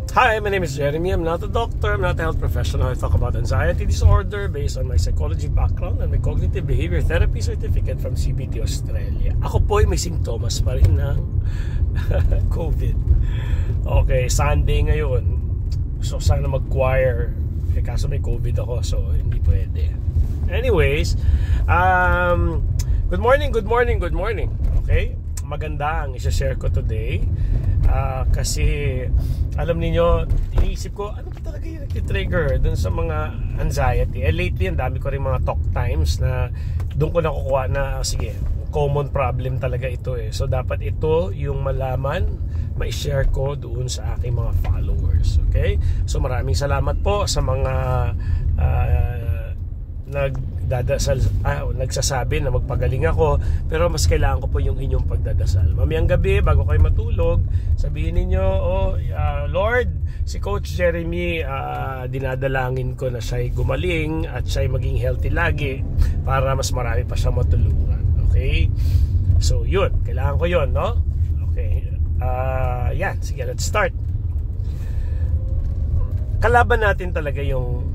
Hi, my name is Jeremy. I'm not a doctor, I'm not a health professional. I talk about anxiety disorder based on my psychology background and my cognitive behavior therapy certificate from CBT Australia. Ako po ay may simptomas pa rin ng COVID. Okay, Sunday ngayon. So sana mag-choir. Kaso may COVID ako, so hindi pwede. Anyways, good morning. Okay? Maganda ang isa-share ko today. Kasi alam niyo, iniisip ko ano ba talaga yung nag-trigger dun sa mga anxiety. Lately, ang dami ko rin mga talk times na doon ko nakukuha na sige, common problem talaga ito eh. So dapat ito yung malaman, ma-share ko doon sa aking mga followers. Okay? So maraming salamat po sa mga nagsasabi na magpagaling ako, pero mas kailangan ko po yung inyong pagdadasal. Mamayang gabi bago kayo matulog, sabihin ninyo, Lord, si Coach Jeremy, dinadalangin ko na siya'y gumaling at siya'y maging healthy lagi para mas marami pa siya matulungan. Okay? So yun, kailangan ko yun, no? Okay. Yan, sige, let's start. Kalaban natin talaga yung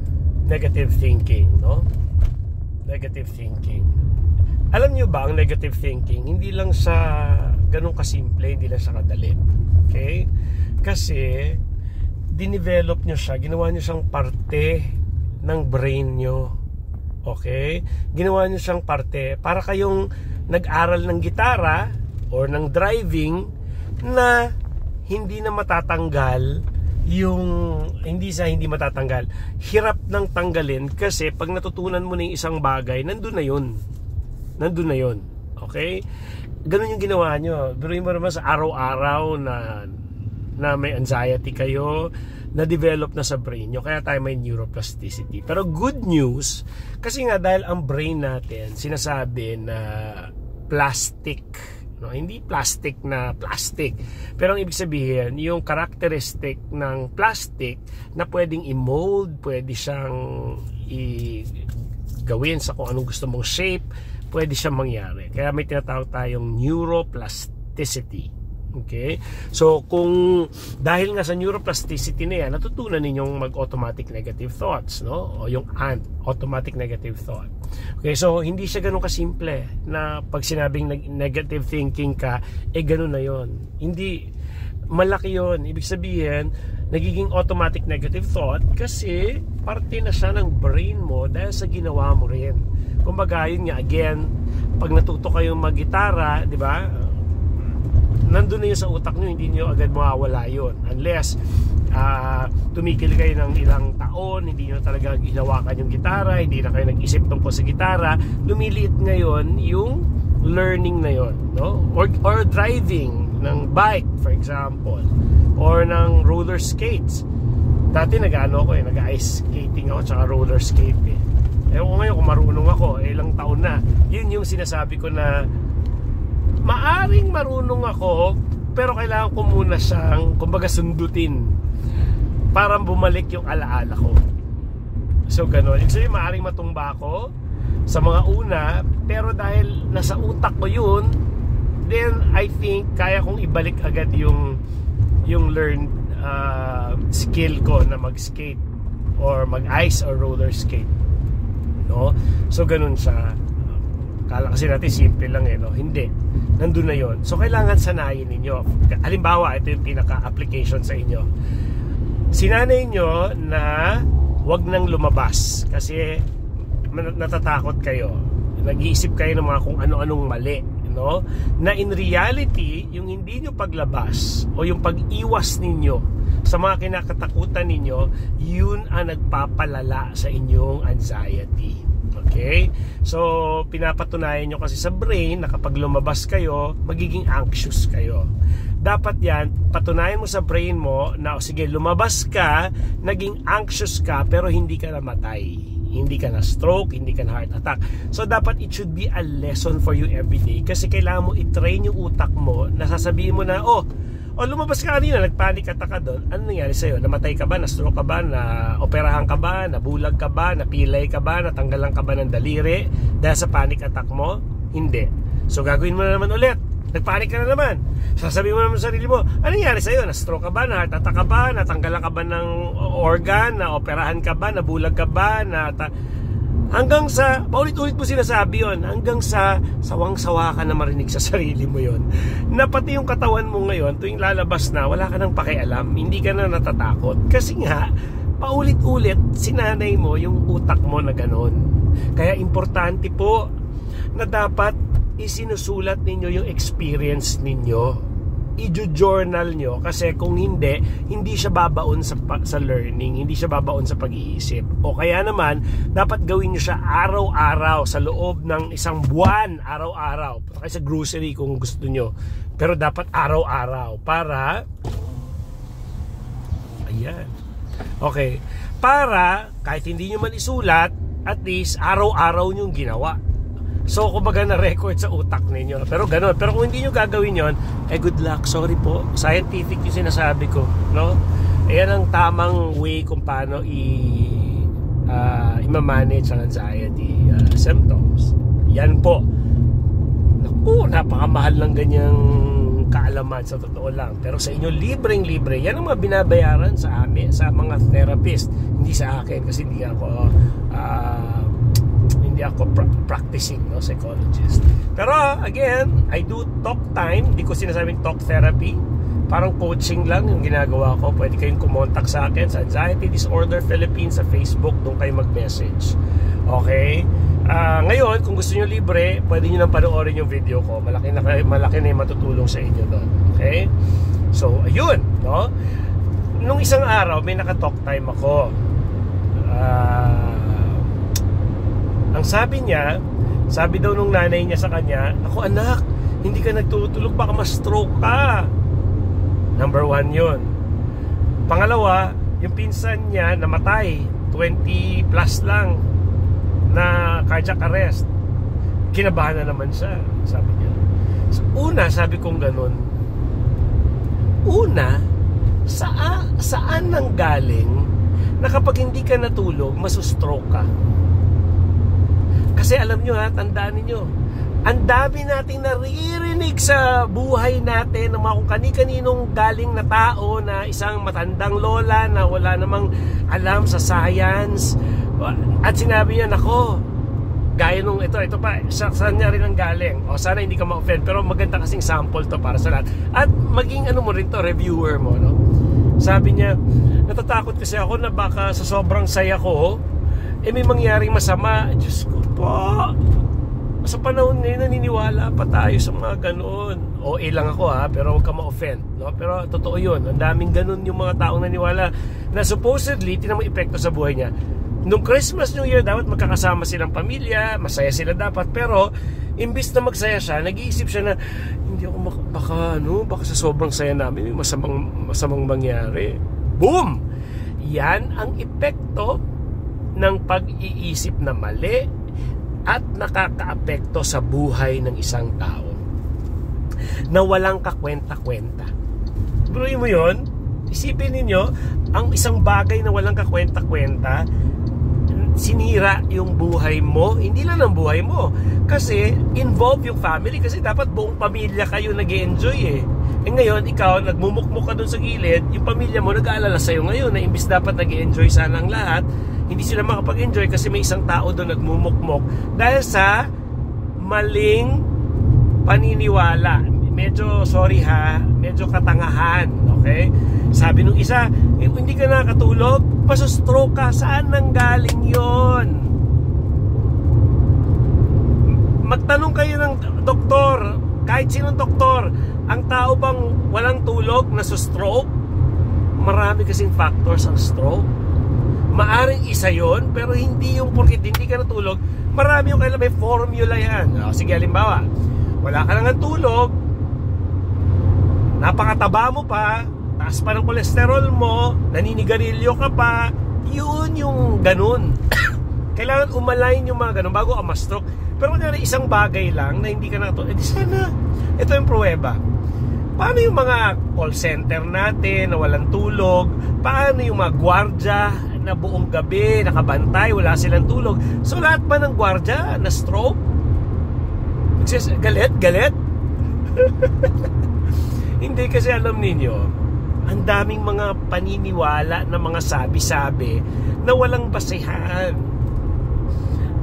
negative thinking, no? Negative thinking. Alam nyo ba, ang negative thinking, hindi lang sa ganun kasimple, hindi lang sa kadali. Okay? Kasi, dinevelop nyo siya, ginawa nyo siyang parte ng brain nyo. Okay? Ginawa nyo siyang parte, para kayong nag-aral ng gitara or ng driving na hindi na matatanggal yung hindi matatanggal, hirap nang tanggalin kasi pag natutunan mo na yung isang bagay, nandun na yun. Okay? Ganun yung ginawa nyo. Biruin mo naman sa araw-araw na may anxiety kayo, na-develop na sa brain nyo, kaya tayo may neuroplasticity. Pero good news, kasi nga dahil ang brain natin sinasabi na plastic, no? Hindi plastic na plastic, pero ang ibig sabihin yung characteristic ng plastic na pwedeng i-mold, pwede siyang gawin sa kung anong gusto mong shape, pwede siyang mangyari. Kaya may tinatawag tayong neuroplasticity. Okay? So kung dahil nga sa neuroplasticity na yan, natutunan ninyong mag-automatic negative thoughts, no? O yung automatic negative thought. Okay, so hindi siya ganun kasimple na pag sinabing negative thinking ka, ganun na yon. Hindi, malaki yon. Ibig sabihin, nagiging automatic negative thought kasi parte na siya ng brain mo dahil sa ginawa mo rin. Kumbaga, yun nga, again, pag natuto kayong mag-gitara, di ba? Nandun na yun sa utak nyo, hindi nyo agad mawawala yun unless tumigil kayo ng ilang taon, hindi nyo talaga hinawakan yung gitara, hindi na kayo nag-isip tungkol sa gitara, lumiliit ngayon yung learning na yun, no? Or driving ng bike, for example, or ng roller skates. Dati nag-ice skating ako tsaka roller skate eh. Ngayon kung marunong ako, ilang taon na, yun yung sinasabi ko na maaring marunong ako, pero kailangan ko muna siyang, kumbaga, sundutin para bumalik yung alaala ko. So gano'n. Ibig sabihin, maaring matumba ako sa mga una, pero dahil nasa utak ko yun, then I think kaya kong ibalik agad yung learned skill ko na mag-skate or mag-ice or roller skate, no? So gano'n siya. Kala kasi natin simple lang eh, no? Hindi, nandun na yon. So kailangan sanayin ninyo. Halimbawa, ito yung pinaka-application sa inyo. Sinanay nyo na wag nang lumabas kasi natatakot kayo, nag-iisip kayo ng mga kung ano-anong mali, no? Na in reality, yung hindi nyo paglabas o yung pag-iwas ninyo sa mga kinakatakutan ninyo, yun ang nagpapalala sa inyong anxiety. Okay? So, pinapatunayan nyo kasi sa brain na kapag lumabas kayo, magiging anxious kayo. Dapat yan, patunayan mo sa brain mo na, sige, lumabas ka, naging anxious ka, pero hindi ka namatay. Hindi ka na stroke, hindi ka na heart attack. So, dapat it should be a lesson for you every day kasi kailangan mo i-train yung utak mo na sasabihin mo na, lumabas ka kanina, nagpanic attack ka doon. Ano nangyari sa'yo? Namatay ka ba? Na-stroke ka ba? Na-operahan ka ba? Nabulag ka ba? Napilay ka ba? Natanggalan ka ba ng daliri dahil sa panic attack mo? Hindi. So gagawin mo na naman ulit. nagpanik ka na naman. Sasabihin mo naman sa sarili mo, ano nangyari sa'yo? Na-stroke ka ba? Na-heart attack ka ba? Natanggalan ka ba ng organ? Na-operahan ka ba? Nabulag ka ba? Hanggang sa, paulit-ulit mo sinasabi yon, hanggang sa sawang-sawa ka na marinig sa sarili mo yon, na pati yung katawan mo ngayon, tuwing lalabas na, wala ka nang pakialam, hindi ka na natatakot. Kasi nga, paulit-ulit, sinanay mo yung utak mo na ganon. Kaya importante po na dapat isinusulat ninyo yung experience ninyo, i-journal nyo, kasi kung hindi siya babaon sa learning, hindi siya babaon sa pag-iisip. O kaya naman dapat gawin nyo siya araw-araw sa loob ng isang buwan, araw-araw. Kaya sa grocery kung gusto nyo, pero dapat araw-araw para ayan, okay, para kahit hindi nyo man isulat, at least araw-araw nyo ginawa. So, kumbaga na-record sa utak ninyo. Pero gano'n. Pero kung hindi nyo gagawin yon, good luck. Sorry po. Scientific yung sinasabi ko. No? Ayan ang tamang way kung paano i-manage ang anxiety symptoms. Yan po. Naku, napakamahal ng ganyang kaalaman sa totoo lang. Pero sa inyo, libreng-libre. Yan ang mga binabayaran sa amin, sa mga therapist. Hindi sa akin kasi hindi ako practicing psychologist. Pero again, I do talk time. Hindi ko sinasabing talk therapy. Parang coaching lang yung ginagawa ko. Pwede kayong kumontak sa akin sa Anxiety Disorder Philippines sa Facebook. Doon kayo mag-message. Okay? Ngayon, kung gusto nyo libre, pwede nyo nang panoorin yung video ko. Malaki na yung matutulong sa inyo doon. Okay? So, ayun. No? Nung isang araw, may naka-talk time ako. Ang sabi niya, sabi daw nung nanay niya sa kanya, ako anak, hindi ka nagtutulog, baka ma-stroke ka. Number 1 yun. Pangalawa, yung pinsan niya namatay, 20 plus lang, na cardiac arrest. Kinabahan na naman siya, sabi niya. So, una, sabi kong ganun, una, saan nang galing na kapag hindi ka natulog, masustroke ka? Kasi alam nyo tandaan ninyo, ang dami nating naririnig sa buhay natin ng mga kung kani-kaninong galing na tao na isang matandang lola na wala namang alam sa science, at sinabi niya, nako, gaya nung ito pa, saan niya rin ang galing. O sana hindi ka ma-offend, pero maganda kasing sample to para sa lahat. At maging mo rin to, reviewer mo, no? Sabi niya, natatakot kasi ako na baka sa sobrang saya ko, may mangyaring masama. Diyos ko po, sa panahon ngayon naniniwala pa tayo sa mga ganun. O lang ako pero huwag ka ma-offend, no? Pero totoo yun, ang daming ganun yung mga taong naniwala na supposedly tinang may epekto sa buhay niya. Nung Christmas, New Year, dapat magkakasama silang pamilya, masaya sila dapat, pero imbis na magsaya siya, nag-iisip siya na hindi ako baka sa sobrang saya namin may masamang mangyari. Boom! Yan ang epekto ng pag-iisip na mali at nakakaapekto sa buhay ng isang tao na walang kakwenta-kwenta. Buruin mo yun, isipin ninyo, ang isang bagay na walang kakwenta-kwenta, sinira yung buhay mo, hindi lang ang buhay mo, kasi involve yung family, kasi dapat buong pamilya kayo nag-e-enjoy ngayon, ikaw, nagmumukmuk ka dun sa gilid, yung pamilya mo nag-aalala sa'yo ngayon na imbis dapat nag-e-enjoy sana ang lahat, hindi sila makapag-enjoy kasi may isang tao doon nagmumukmok dahil sa maling paniniwala. Medyo, sorry medyo katangahan, okay? Sabi nung isa, hindi ka nakatulog, pasustroke ka. Saan nang galing yon? Magtanong kayo ng doktor, kahit sinong doktor, ang tao bang walang tulog, nasustroke? Marami kasing factors ang stroke. Maaring isa yon, pero hindi yung porkit hindi ka natulog. Marami yung kailan may formula yan. Sige, halimbawa, wala ka nang tulog, napakataba mo pa, taas pa ng kolesterol mo, naninigarilyo ka pa, yun yung ganun. Kailangan umalayin yung mga ganun bago ka ma-stroke. Pero kung isang bagay lang na hindi ka natulog, sana, ito yung pruweba. Paano yung mga call center natin na walang tulog? Paano yung mga gwardya na buong gabi nakabantay, wala silang tulog? So lahat ba ng gwardya na stroke? Galit? Hindi, kasi alam ninyo, ang daming mga paniniwala na mga sabi-sabi na walang basehan.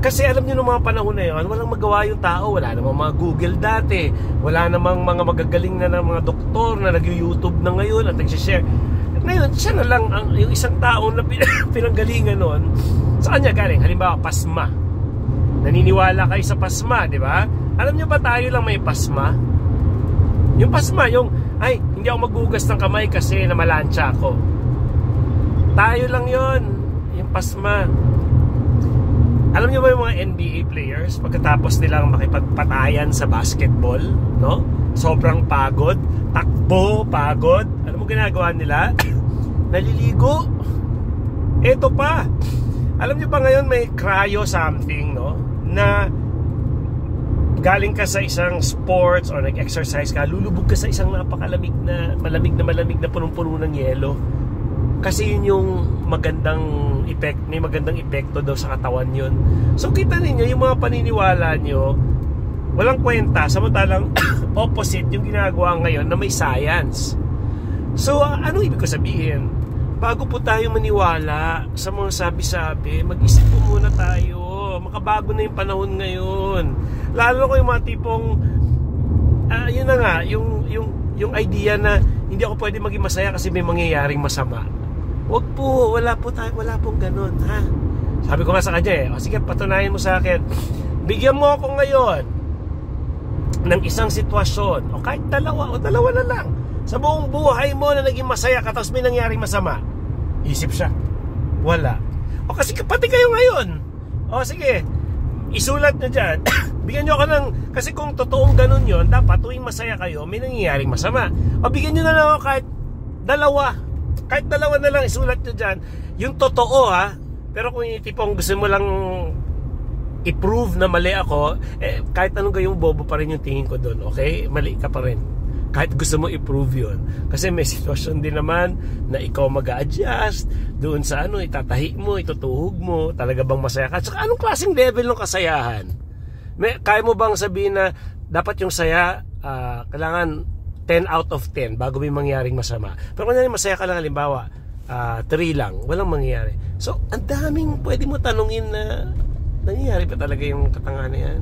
Kasi alam niyo, noong mga panahon na yun, walang magawa yung tao. Wala namang mga Google dati, wala namang mga magagaling na ng mga doktor na nag-YouTube na ngayon at nag-share. Ngayon, siya na lang yung isang tao na pinanggalingan nun. Sa kanya galing, halimbawa, pasma. Naniniwala kayo sa pasma, di ba? Alam niyo ba tayo lang may pasma? Yung pasma, yung, ay, hindi ako maghugas ng kamay kasi namalansya ako. Tayo lang yon, yung pasma. Alam niyo ba yung mga NBA players, pagkatapos nilang makipagpatayan sa basketball, no? Sobrang pagod, takbo, pagod. Ano mo ginagawa nila? Naliligo. Eto pa. Alam niyo ba ngayon may cryo something, no? Na galing ka sa isang sports or nag-exercise ka, lulubog ka sa isang napakalamig na malamig na punong-puno ng yelo. Kasi yun yung magandang effect, may magandang epekto daw sa katawan yun. So kita ninyo, yung mga paniniwala nyo, walang kwenta, samantalang opposite yung ginagawa ngayon na may science. So ano ibig ko sabihin? Bago po tayo maniwala sa mga sabi-sabi, mag-isip po muna tayo. Makabago na yung panahon ngayon. Lalo ko yung mga tipong yun na nga, yung idea na hindi ako pwede maging masaya kasi may mangyayaring masama. Wag po, wala pong ganun, ha? Sabi ko nga sa kanya, sige, patunayan mo sa akin. Bigyan mo ako ngayon ng isang sitwasyon, o kahit dalawa na lang, sa buong buhay mo na naging masaya ka tapos may nangyaring masama. Isip siya, wala. O kasi pati kayo ngayon. O sige, isulat nyo dyan. Bigyan nyo ako ng, kasi kung totoong ganun yon, dapat tuwing masaya kayo may nangyaring masama. O bigyan nyo na lang ako kahit dalawa na lang, isulat nyo dyan yung totoo, ha. Pero kung yung tipong gusto mo lang i-prove na mali ako, kahit anong gayong bobo pa rin yung tingin ko doon, okay? Mali ka pa rin kahit gusto mo i-prove yun. Kasi may sitwasyon din naman na ikaw mag-a-adjust doon sa itatahi mo, itutuhog mo, talaga bang masaya ka? Tsaka anong klaseng level ng kasayahan? Kaya mo bang sabihin na dapat yung saya kailangan 10 out of 10 bago may mangyaring masama? Pero kung masaya ka lang, halimbawa 3 lang, walang mangyayari. So ang daming pwede mo tanungin na nangyayari pa talaga yung katangahan na yan.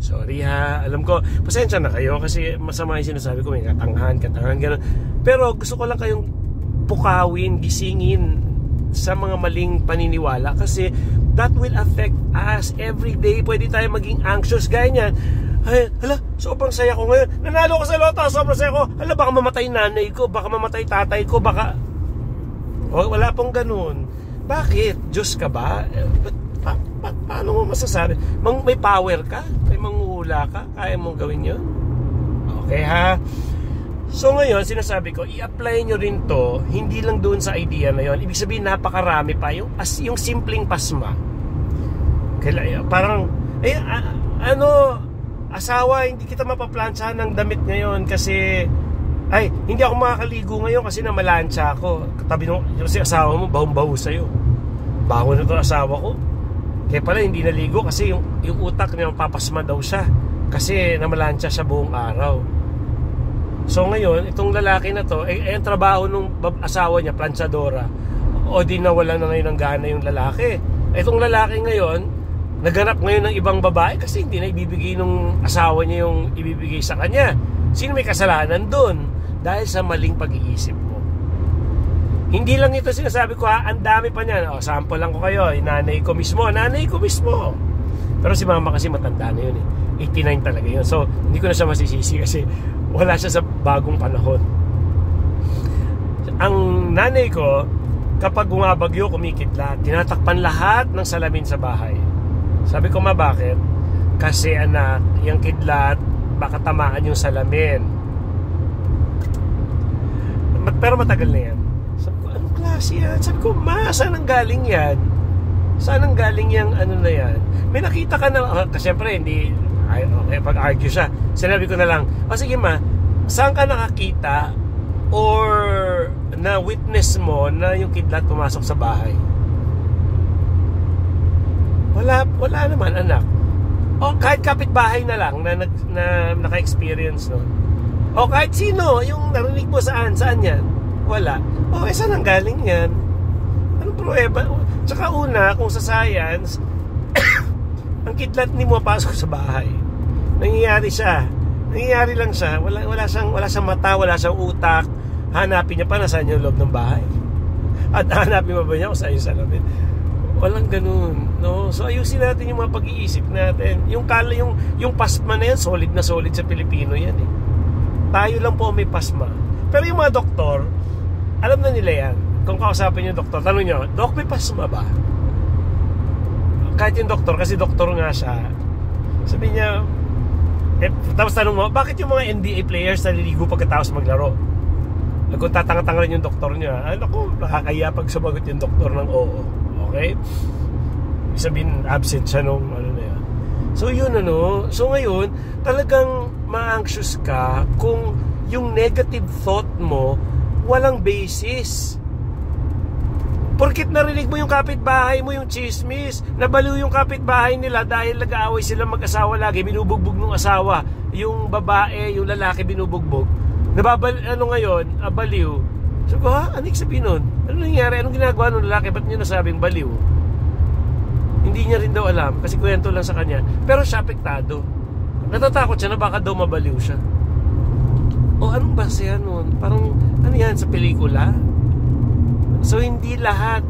Sorry, ha, alam ko, pasensya na kayo kasi masama yung sinasabi ko, may katangahan, gano'n. Pero gusto ko lang kayong pukawin, gisingin sa mga maling paniniwala kasi that will affect us every day. Pwede tayo maging anxious, gaya niyan. Ay, hala, sobrang saya ko ngayon. Nanalo ko sa loto, sobrang saya ko. Hala, baka mamatay nanay ko, baka mamatay tatay ko, baka... Wala pong ganun. Bakit? Diyos ka ba? Paano mo masasabi? May power ka? May manghuhula ka? Kaya mong gawin yun? Okay, ha? So ngayon, sinasabi ko, i-apply nyo rin to, hindi lang doon sa idea na yon. Ibig sabihin, napakarami pa. Yung simpleng pasma. Parang, asawa, hindi kita mapaplansyahan ng damit ngayon kasi, hindi ako makakaligo ngayon kasi namalansya ako. Katabi nung si asawa mo, bahong-baho sa'yo. Baho na to asawa ko. Kaya pala hindi naligo kasi yung utak niya papasma daw siya kasi namalansya siya buong araw. So ngayon, itong lalaki na to, ang trabaho nung asawa niya, planchadora, o di nawalan na ngayon ng gana yung lalaki. Itong lalaki ngayon, naghanap ngayon ng ibang babae kasi hindi na ibibigay nung asawa niya yung ibibigay sa kanya. Sino may kasalanan doon? Dahil sa maling pag-iisip mo. Hindi lang ito sinasabi ko, ha, ang dami pa niyan. Sample lang ko kayo, nanay ko mismo. Pero si mama kasi matanda na yun, 89 talaga yun. So hindi ko na siya masisisi kasi wala siya sa bagong panahon. Ang nanay ko, kapag bumabagyo, kumikidlat, tinatakpan lahat ng salamin sa bahay. Sabi ko, bakit? Kasi anak, yung kidlat baka tamaan yung salamin. Pero matagal na yan. Sabi ko, anong klase yan? Sabi ko, saan ang galing yan? Saan ang galing yung na yan? May nakita ka na, kasi syempre hindi, pag-argue siya, sinabi ko na lang, sige saan ka nakakita or na witness mo na yung kidlat pumasok sa bahay? Wala naman, anak. O kahit kapitbahay na lang na naka-experience, no? O kahit sino, yung narinig mo saan yan? Wala. O saan ang galing yan? Anong pruweba? Tsaka una, kung sa science, ang kidlat ni mo pasok sa bahay. Nangyayari lang siya. Wala siyang mata, wala siyang utak. Hanapin niya pa na saan yung loob ng bahay. At hanapin mo ba niya kung saan yung salamin? Walang ganun, no? So ayusin natin yung mga pag-iisip natin. Yung pasma na yan, solid na solid sa Pilipino yan eh. Tayo lang po may pasma. Pero yung mga doktor, alam na nila yan. Kung kausapin yung doktor, tanong nyo, Dok, may pasma ba? Kahit yung doktor, kasi doktor nga siya, sabi niya, tapos tanong mo, bakit yung mga NBA players naliligo pagkatapos maglaro? Kung tatanga-tanga rin yung doktor niya, ako, nakakaya pag sumagot yung doktor ng oo. Okay? Sabihin, absent siya nung ano na yan. So yun so ngayon, talagang ma-anxious ka kung yung negative thought mo walang basis. Porkit narinig mo yung kapitbahay mo yung chismis, nabaliw yung kapitbahay nila dahil nag-aaway sila mag-asawa lagi, binubugbog ng asawa, yung babae, yung lalaki binubugbog. Ngayon, baliw. So, anik sabihin nun? Ano nangyari? Anong ginagawa ng lalaki? Ba't niyo nasabing baliw? Hindi niya rin daw alam kasi kwento lang sa kanya. Pero siya apektado. Natatakot siya na baka daw mabaliw siya. O anong base yan nun? Parang ano yan sa pelikula? So hindi lahat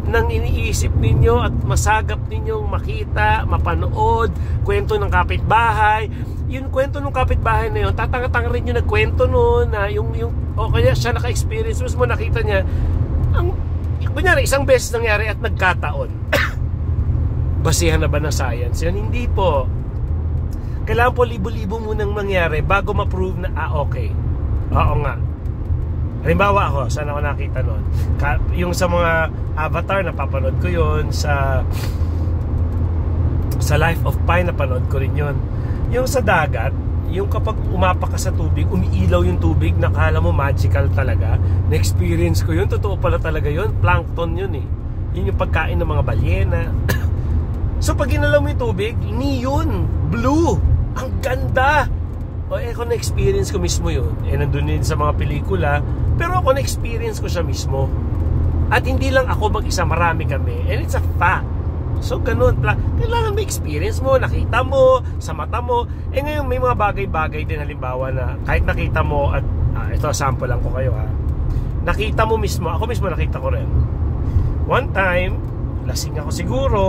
ng iniisip ninyo at masagap ninyong makita, mapanood, kwento ng kapitbahay. Yung kwento ng kapitbahay na yun, tatanga-tanga rin yung nagkwento nun na o kaya siya naka-experience, mas mo nakita niya kunyari isang beses nangyari at nagkataon. Basihan na ba ng science yan? Hindi po. Kailangan po libo-libo munang mangyari bago ma-prove na okay, oo nga. Halimbawa ako, saan ako nakita nun? Yung sa mga Avatar, napapanood ko yun. Sa Life of Pi, napanood ko rin yun. Yung sa dagat, yung kapag umapak ka sa tubig, umiilaw yung tubig, nakala mo magical talaga. Na-experience ko yun, totoo pala talaga yun. Plankton yun eh. Yun yung pagkain ng mga balyena. So pag ginalaw mo yung tubig, neon, blue, ang ganda. Ako na-experience ko mismo yun. Nandun din sa mga pelikula, pero ako na-experience ko siya mismo. At hindi lang ako mag-isa, marami kami. And it's a fact. So ganun, kailangan may experience mo, nakita mo, sa mata mo. Ngayon may mga bagay-bagay din, halimbawa na kahit nakita mo, at ito sample lang ko kayo ha. Nakita mo mismo, ako mismo nakita ko rin. One time, lasing ako siguro,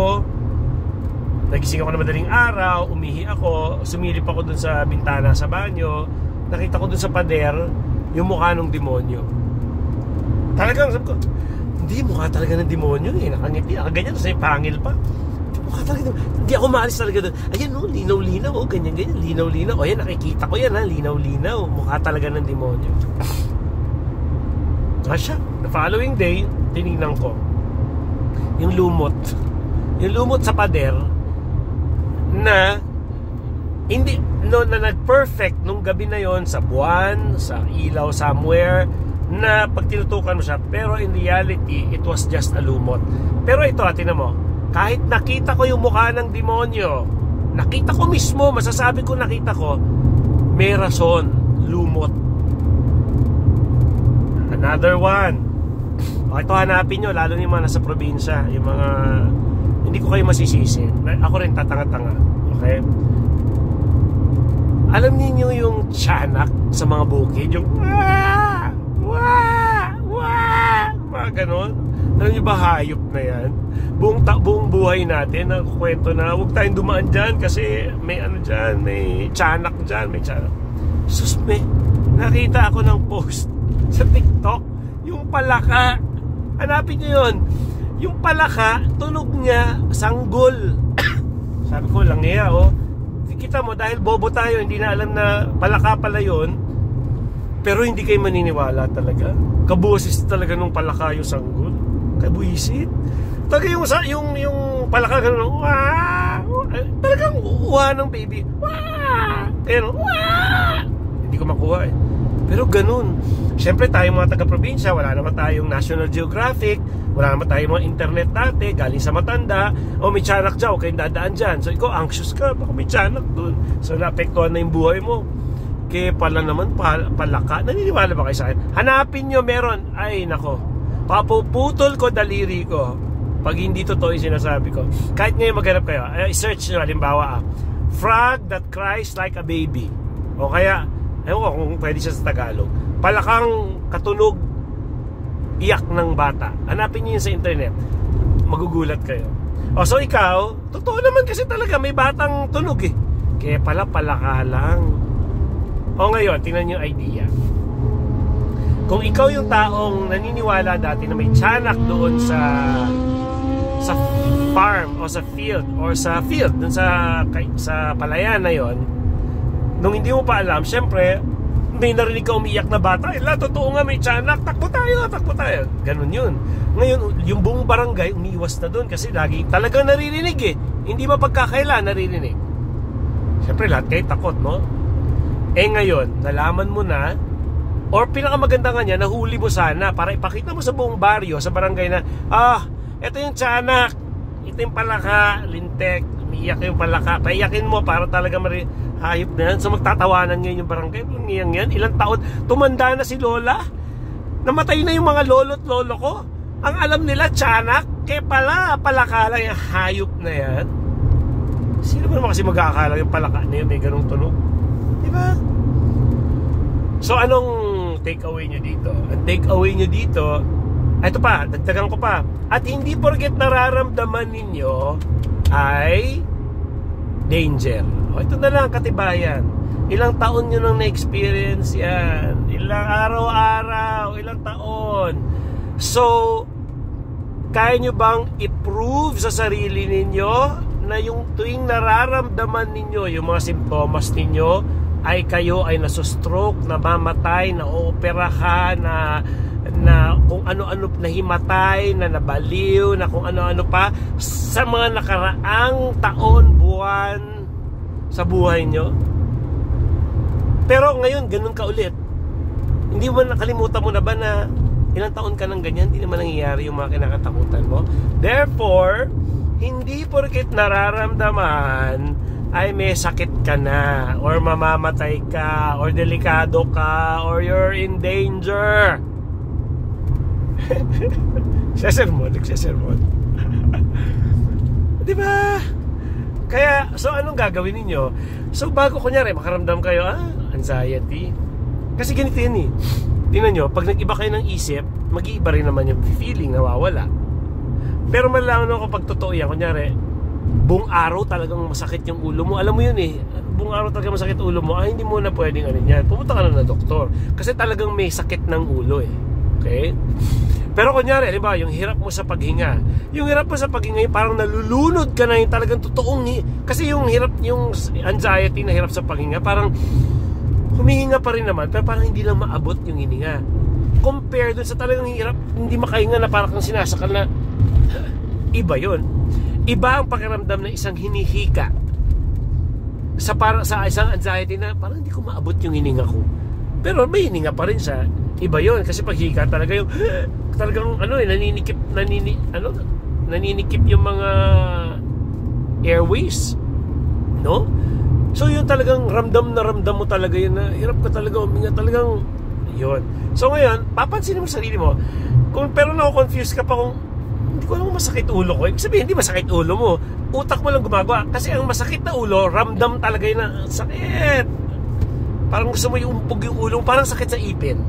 nagising ako na madaling araw, umihi ako, sumilip ako dun sa bintana sa banyo, nakita ko dun sa pader yung mukha ng demonyo. Talagang sabi ko, hindi, mukha talaga ng demonyo eh, nakangiti, ganyan, kasi pangil pa. Mukha talaga, hindi ako maalis talaga doon. Ayan o, linaw-linaw, ganyan, linaw-linaw. Ayan, nakikita ko yan ha, linaw-linaw, mukha talaga ng demonyo. Asya, the following day, tinignan ko yung lumot sa pader na hindi na nag-perfect nung gabi na yon sa buwan, sa ilaw somewhere, na pag tinutukan mo siya, pero in reality it was just a lumot. Pero ito, tingnan mo, kahit nakita ko yung mukha ng demonyo, nakita ko mismo, masasabi ko nakita ko, may rason, lumot. Another one, ito hanapin nyo, lalo yung mga nasa probinsya, yung mga hindi ko kayo masisisi, ako rin tatanga-tanga, okay? Alam niyo yung tiyanak sa mga bukid, yung mga ganon. Alam niyo ba, hayop na yan? Buong buhay natin nagkukwento na huwag tayong dumaan dyan kasi may ano dyan, may tiyanak dyan, may tiyanak. Susme, nakita ako ng post sa TikTok, yung palaka, hanapin niyo yun, yung palaka, tunog niya sanggol. Sabi ko lang niya, kita mo, dahil bobo tayo, hindi na alam na palaka pala yun. Pero hindi kayo maniniwala talaga. Kabusis talaga nung palaka yung sanggol. Kabuisit. Talaga yung palaka ganun, talagang uwa ng baby. Ayun, hindi ko makuha eh. Pero ganun. Siyempre tayo mga taga-probinsya, wala naman tayong National Geographic, wala naman tayong mga internet dati, galing sa matanda, may tiyanak dyan, okay, dadaan dyan. So ikaw, anxious ka, baka may tiyanak dun. So naapektuhan na yung buhay mo. Kaya pala naman, palaka. Naniniwala ba kayo sa akin? Hanapin nyo, meron. Ay, nako. Papuputol ko daliri ko pag hindi totoo yung sinasabi ko. Kahit ngayon maghanap kayo, search nyo, halimbawa, frog that cries like a baby. O kaya, ewan ko kung pwede siya sa Tagalog. Palakang katunog, iyak ng bata. Hanapin nyo yun sa internet. Magugulat kayo. O, so ikaw, totoo naman kasi talaga may batang tunog eh. Kaya pala, palaka lang. O ngayon, tingnan nyo yung idea. Kung ikaw yung taong naniniwala dati na may tiyanak doon sa farm o sa field dun sa palayan na yon, nung hindi mo pa alam, syempre may narinig ka umiyak na bata, totoo nga may tiyanak, takbo tayo, ganun yun. Ngayon yung buong barangay umiiwas na doon kasi lagi talagang naririnig eh, hindi mapagkakaila naririnig. Syempre lahat kayo takot, no? Ngayon nalaman mo na, or pinakamaganda nga niya, nahuli mo sana para ipakita mo sa buong baryo, sa barangay na ito yung tiyanak, ito yung palaka, lintek, umiiyak yung palaka, paiyakin mo para talaga hayop na yan. So magtatawanan ngayon yung barangay, yan, ilang taon, tumanda na si Lola, namatay na yung mga lolo't lolo ko, ang alam nila tiyanak, kaya pala, palaka lang yung hayop na yan. Sino ba naman kasi mag-aakala yung palaka na yun, may ganung tunog? Diba? So anong take away nyo dito? Ang take away nyo dito, ito pa, dagdagan ko pa. At hindi porket nararamdaman ninyo ay danger. O ito na lang, katibayan. Ilang taon nyo nang na-experience yan. Ilang araw-araw, ilang taon. So, kaya nyo bang i-prove sa sarili ninyo na yung tuwing nararamdaman ninyo, yung mga simptomas ninyo, ay kayo ay nasustroke, namamatay, naoperahan, na kung ano-ano, nahimatay, na nabaliw, na kung ano-ano pa sa mga nakaraang taon, buwan sa buhay nyo. Pero ngayon, ganun ka ulit. Hindi mo nakalimutan mo na ba na ilang taon ka ng ganyan, hindi naman nangyayari yung mga kinakatakutan mo. Therefore, hindi porket nararamdaman ay may sakit ka na, or mamamatay ka, or delikado ka, or you're in danger. Nagsasermon. Diba? Kaya, so anong gagawin ninyo? So bago kunyari makaramdam kayo, anxiety. Kasi ganito yun eh. Tingnan nyo, pag nag-iba kayo ng isip, mag-iiba rin naman yung feeling, nawawala. Pero malalaman ako pag totoo yan, kunyari buong araw talagang masakit yung ulo mo. Alam mo yun eh, buong araw talagang masakit ulo mo. Hindi mo na pwedeng yan. Pumunta ka na doktor. Kasi talagang may sakit ng ulo eh. Okay? Pero kunyari, halimbawa, yung hirap mo sa paghinga. Yung hirap mo sa paghinga, yung parang nalulunod ka na, yung talagang totoong kasi yung hirap, yung anxiety na hirap sa paghinga, parang humihinga pa rin naman, pero parang hindi lang maabot yung hininga. Compare dun sa talagang hirap, hindi makahinga na parang kang sinasakal na, iba yun. Iba ang pakiramdam na isang hinihika sa isang anxiety na parang hindi ko maabot yung hininga ko. Pero may hininga pa rin siya. Iba yun. Kasi pag hika talaga yung talagang naninikip yung mga airways. No? So yun talagang ramdam na ramdam mo talaga yun na hirap ka talaga huminga talagang yun. So ngayon, papansinin mo sarili mo. Pero na-confuse ka pa kung hindi ko alam kung masakit ulo ko. Ibig sabihin, hindi masakit ulo mo. Utak mo lang gumagawa. Kasi ang masakit na ulo, ramdam talaga yun na sakit. Parang gusto mo iumpog yung ulo, parang sakit sa ipin.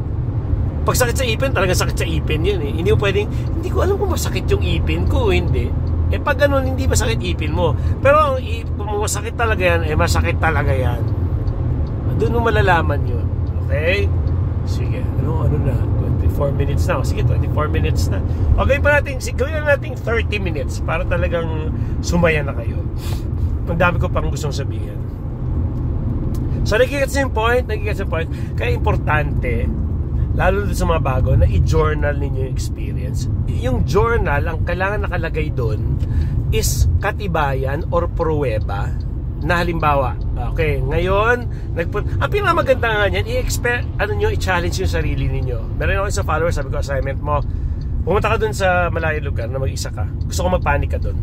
Pag sakit sa ipin, talagang sakit sa ipin yun eh. Hindi mo pwedeng, hindi ko alam kung masakit yung ipin ko, hindi. Pag ganun, hindi masakit ipin mo. Pero kung masakit talaga yan, masakit talaga yan. Doon mo malalaman yun. Okay? Sige, ano na? 24 minutes na. Sige, 24 minutes na. Okay pa natin, gawin na natin 30 minutes para talagang sumaya na kayo. Ang dami ko pang gustong sabihin. So, nagigets yung point. Kaya importante, lalo sa mga bago, na i-journal ninyo yung experience. Yung journal, ang kailangan nakalagay doon is katibayan or pruweba na halimbawa, okay, ngayon ang pinakamaganda nga niyan, i-challenge yung sarili ninyo. Meron ako sa followers, sabi ko, assignment mo, pumunta ka dun sa malayong lugar na mag-isa ka. Gusto ko magpanik ka dun.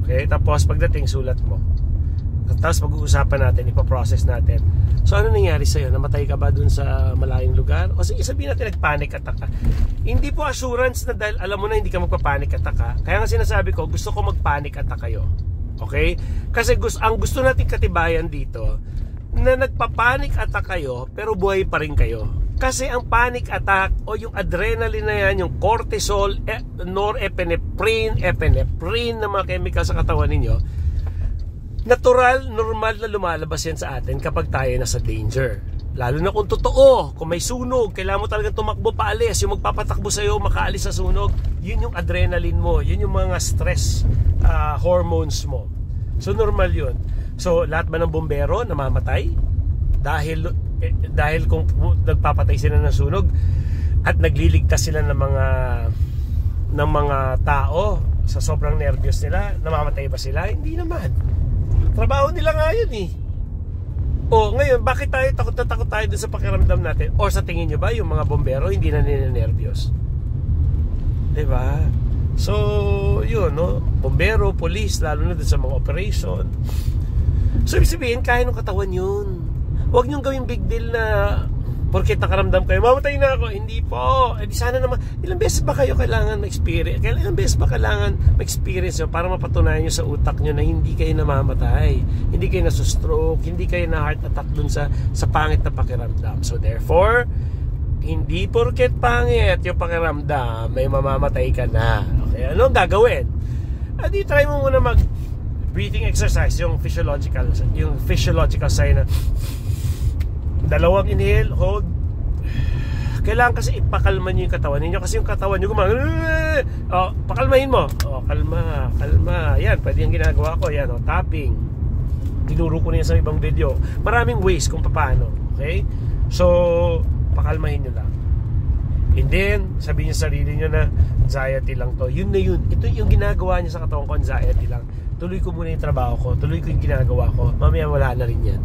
Okay, tapos pagdating, sulat mo Tapos pag-uusapan natin, ipaprocess natin. So ano nangyari sa'yo? Namatay ka ba dun sa malayong lugar? O sige, sabihin natin nag-panic attack ka. Hindi po assurance na dahil alam mo na hindi ka magpa-panic attack ka. Kaya nga sinasabi ko, gusto ko mag-panic attack kayo. Okay? Kasi ang gusto natin katibayan dito, na nagpa-panic attack kayo, pero buhay pa rin kayo. Kasi ang panic attack o yung adrenaline na yan, yung cortisol, norepinephrine, epinephrine na mga chemical sa katawan ninyo, natural, normal na lumalabas yan sa atin kapag tayo nasa danger. Lalo na kung totoo, kung may sunog, kailangan mo talagang tumakbo paalis. Yung magpapatakbo sa'yo, makaalis sa sunog, yun yung adrenaline mo, yun yung mga stress hormones mo. So normal yun. So lahat ba ng bombero namamatay? Dahil kung nagpapatay sila ng sunog at nagliligtas sila ng mga tao sa sobrang nervyos nila, namamatay ba sila? Hindi naman. Trabaho nila nga yun eh. O ngayon, bakit tayo takot tayo dun sa pakiramdam natin? O sa tingin nyo ba yung mga bombero hindi na ninenervyos? Diba? So yun, no? Bombero, police, lalo na dun sa mga operation. So ibig sabihin, kaya ng katawan yun. Huwag niyong gawing big deal na porket nakaramdam kayo, mamatay na ako. Hindi po. Eh di sana naman, ilang beses ba kayo kailangan ma-experience? Ilang beses ba kailangan ma-experience nyo para mapatunayan nyo sa utak nyo na hindi kayo namamatay, hindi kayo nasustroke, hindi kayo na heart attack dun sa pangit na pakiramdam. So therefore, hindi porket pangit yung pakiramdam, may mamamatay ka na. Okay, ano gagawin? Adi try mo muna mag breathing exercise, yung physiological sign na dalawang inhale, hold. Kailangan kasi ipakalma nyo yung katawan ninyo kasi yung katawan nyo pakalmahin mo. Kalma. Yan, pwede yung ginagawa ko. Yan, tapping. Tinuro ko na yan sa ibang video. Maraming ways kung paano. Okay? So, pakalmahin nyo lang. And then, sabihin nyo sa sarili nyo na anxiety lang to. Yun na yun. Ito yung ginagawa nyo sa katawan ko, anxiety lang. Tuloy ko muna yung trabaho ko. Tuloy ko yung ginagawa ko. Mamaya wala na rin yan.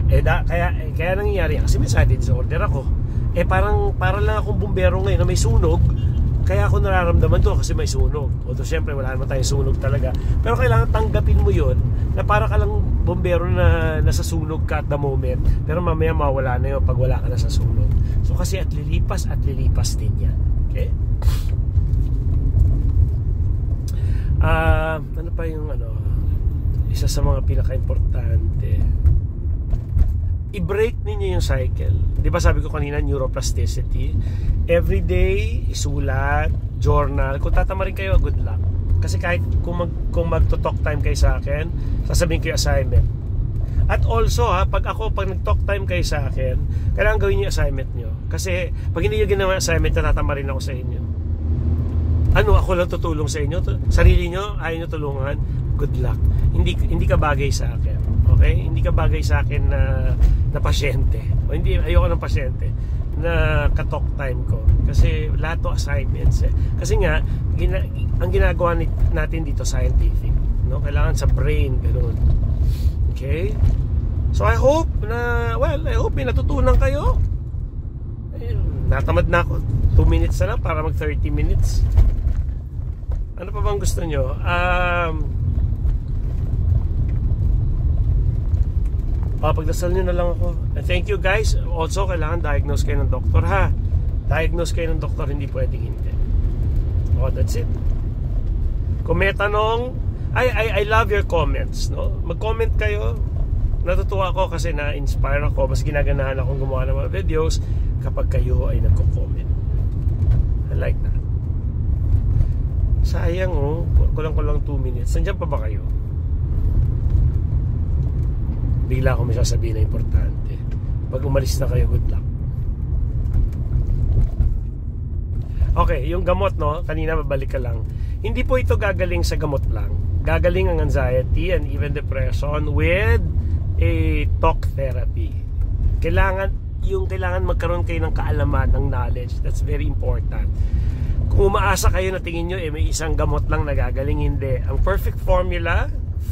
Kaya nangyayari kasi may anxiety disorder ako. Para lang akong bumbero ngayon na may sunog. Kaya ako nararamdaman to kasi may sunog. Although syempre wala naman tayong sunog talaga. Pero kailangan tanggapin mo yun na para ka lang bumbero na nasa sunog ka at the moment. Pero mamaya mawala na yun pag wala ka na sa sunog. So kasi at lilipas din yan. Okay? Ano pa yung isa sa mga pinaka-importante, i-break ninyo yung cycle. Di ba sabi ko kanina, neuroplasticity. Every day, isulat, journal. Kung tatama rin kayo, good luck. Kasi kahit kung magto-talk time kayo sa akin, sasabihin ko yung assignment. At also, pag nag-talk time kayo sa akin, kailangan gawin yung assignment nyo. Kasi pag hindi nyo ginawa yung assignment, tatama rin ako sa inyo. Ako lang tutulong sa inyo? Sarili nyo, ayaw nyo tulungan? Good luck. Hindi ka bagay sa akin. Okay? Hindi ka bagay sa akin na pasyente. O hindi, ayoko ng pasyente na ka-talk time ko. Kasi lahat to assignments. Kasi nga, ang ginagawa natin dito scientific. No? Kailangan sa brain, ganoon. Okay? So I hope may natutunan kayo. Natamad na ako. 2 minutes na lang para mag 30 minutes. Ano pa bang gusto nyo? Pagdasal nyo na lang ako. And thank you guys. Also, kailangan diagnose kayo ng doktor ha. Diagnose kayo ng doktor, hindi pwedeng hindi. That's it. Kung may tanong, I love your comments, no? Mag-comment kayo. Natutuwa ako kasi na-inspire ako. Mas ginaganahan akong gumawa ng mga videos kapag kayo ay nagko-comment. I like that. Sayang kulang-kulang 2 minutes. Nandiyan pa ba kayo? Bigla ako may sasabihin na importante. Pag umalis na kayo, good luck. Okay, yung gamot, no? Kanina babalik ka lang. Hindi po ito gagaling sa gamot lang. Gagaling ang anxiety and even depression with a talk therapy. Kailangan magkaroon kayo ng kaalaman, ng knowledge. That's very important. Kung umaasa kayo na tingin nyo may isang gamot lang nagagaling, hindi. Ang perfect formula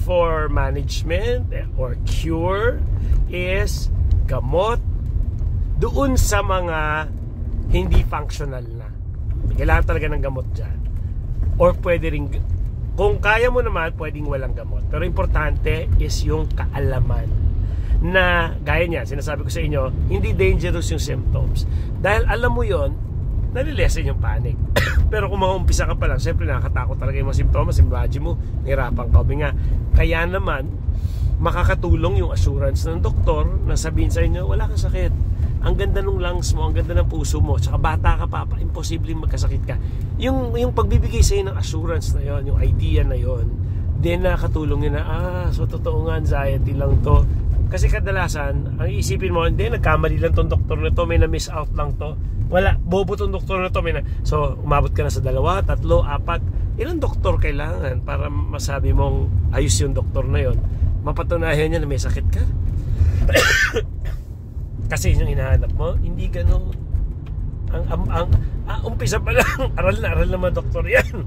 for management or cure is gamot doon sa mga hindi functional na. Kailangan talaga ng gamot dyan. Or pwede ring Kung kaya mo naman, pwedeng walang gamot. Pero importante is yung kaalaman na gaya niya, sinasabi ko sa inyo, hindi dangerous yung symptoms. Dahil alam mo yon, nalilesen yung panic. Pero kung mag-umpisa ka pa lang, siyempre nakakatakot talaga yung mga symptoms. Imagine mo, nahirapan ka. Kaya naman, makakatulong yung assurance ng doktor na sabihin sa inyo, wala kang sakit. Ang ganda ng lungs mo, ang ganda ng puso mo, tsaka bata ka pa, imposibleng magkasakit ka. Yung pagbibigay sa inyo ng assurance na yon, yung idea na yon, then nakakatulong yun na, so totoo nga, anxiety lang to. Kasi kadalasan, ang isipin mo, hindi, nagkamali lang tong doktor na to, may na-miss out lang to. Wala, bobo tong doktor na to. So, umabot ka na sa 2, 3, 4. Ilang doktor kailangan para masabi mong ayos yung doktor na yon? Mapatunayan niya na may sakit ka. Kasi yung hinahanap mo, hindi ganun. Umpisa pa lang, aral na mga doktor yan.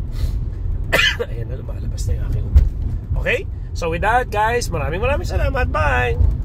Ayan na, lumalabas na yung aking ubo. Okay? So with that guys, maraming salamat. Bye!